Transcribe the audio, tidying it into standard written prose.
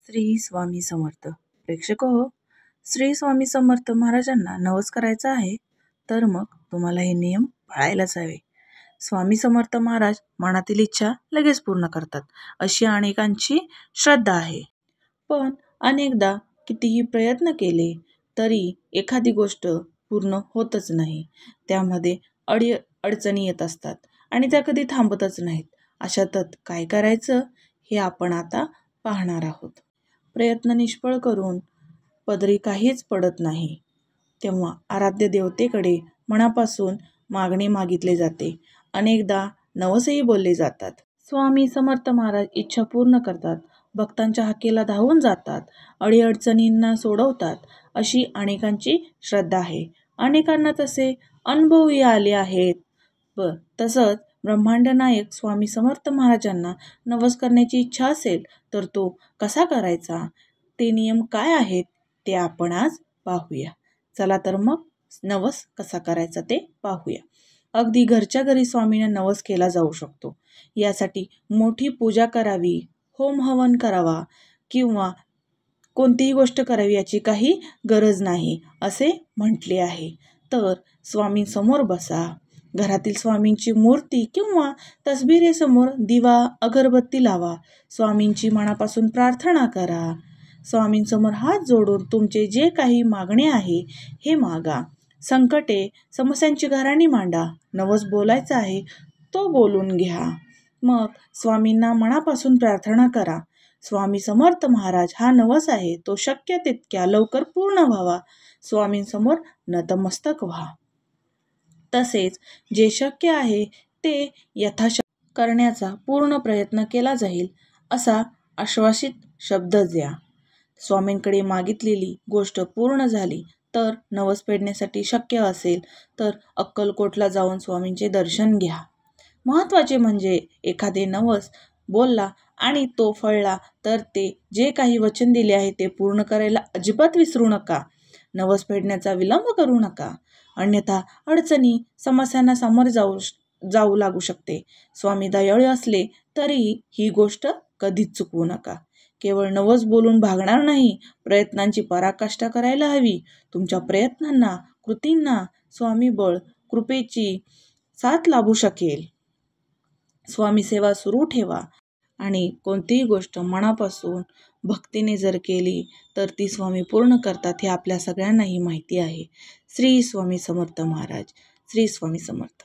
श्री स्वामी समर्थ प्रेक्षक हो. श्री स्वामी समर्थ महाराजांना नवस करायचा आहे तर मग तुम्हाला हे नियम पाळायलाच हवे. स्वामी समर्थ महाराज मनातील इच्छा लगेच पूर्ण करतात अशी अनेकांची श्रद्धा आहे. पण अनेकदा कितीही प्रयत्न केले तरी एखादी गोष्ट पूर्ण होतच नाही. त्यामध्ये अडचणी येत असतात आणि त्या कधी थांबतच नाहीत. अशातच काय करायचं हे आपण आता पाहणार आहोत. प्रयत्न निष्फळ करून पदरी काहीच पडत नाही. तेव्हा आराध्य देवतेकडे मनापासून मागणी मागितली जाते. अनेकदा नवसही बोलले जातात. स्वामी समर्थ महाराज इच्छा पूर्ण करतात, भक्तांच्या हाकेला धावून जातात, अडीअडचणींना सोडवतात अशी अनेकांची श्रद्धा आहे. अनेकांना तसे अनुभवही आले आहेत. तसंच ब्रह्मांड नायक स्वामी समर्थ महाराजांना नवस करण्याची इच्छा असेल तर तो कसा करायचा, ते नियम काय आहेत ते आपण आज पाहूया. चला तर मग नवस कसा करायचा ते पाहूया. अगदी घरच्या घरी स्वामींना नवस केला जाऊ शकतो. यासाठी मोठी पूजा करावी, होम हवन करावा किंवा कोणतीही गोष्ट करावी याची काही गरज नाही असे म्हटले आहे. तर स्वामींसमोर बसा. घरातील स्वामींची मूर्ती किंवा तसबिरेसमोर दिवा अगरबत्ती लावा. स्वामींची मनापासून प्रार्थना करा. स्वामींसमोर हात जोडून तुमचे जे काही मागणे आहे हे मागा. संकटे समस्यांची घराणी मांडा. नवस बोलायचा आहे तो बोलून घ्या. मग स्वामींना मनापासून प्रार्थना करा. स्वामी समर्थ महाराज हा नवस आहे तो शक्य तितक्या लवकर पूर्ण व्हावा. स्वामींसमोर नतमस्तक व्हा. तसेच जे शक्य आहे ते यथाशक्ती करण्याचा पूर्ण प्रयत्न केला जाईल असा आश्वासित शब्द द्या. स्वामींकडे मागितलेली गोष्ट पूर्ण झाली तर नवस फेडण्यासाठी शक्य असेल तर अक्कलकोटला जाऊन स्वामींचे दर्शन घ्या. महत्त्वाचे म्हणजे एखादे नवस बोलला आणि तो फळला तर ते जे काही वचन दिले आहे ते पूर्ण करायला अजिबात विसरू नका. नवस फेडण्याचा विलंब करू नका, अन्यथा अडचणी समस्यांना सामोरे जाऊ लागू शकते. स्वामी दयाळू असले तरीही ही गोष्ट कधीच चुकवू नका. केवळ नवस बोलून भागणार नाही, प्रयत्नांची पराकाष्ठा करायला हवी. तुमच्या प्रयत्नांना कृतींना स्वामी बळ कृपेची साथ लाभू शकेल. स्वामी सेवा सुरू ठेवा आणि कोणतीही गोष्ट मनापासून भक्तीने जर केली तर ती स्वामी पूर्ण करतात हे आपल्या सगळ्यांनाही माहिती आहे. श्री स्वामी समर्थ महाराज. श्री स्वामी समर्थ.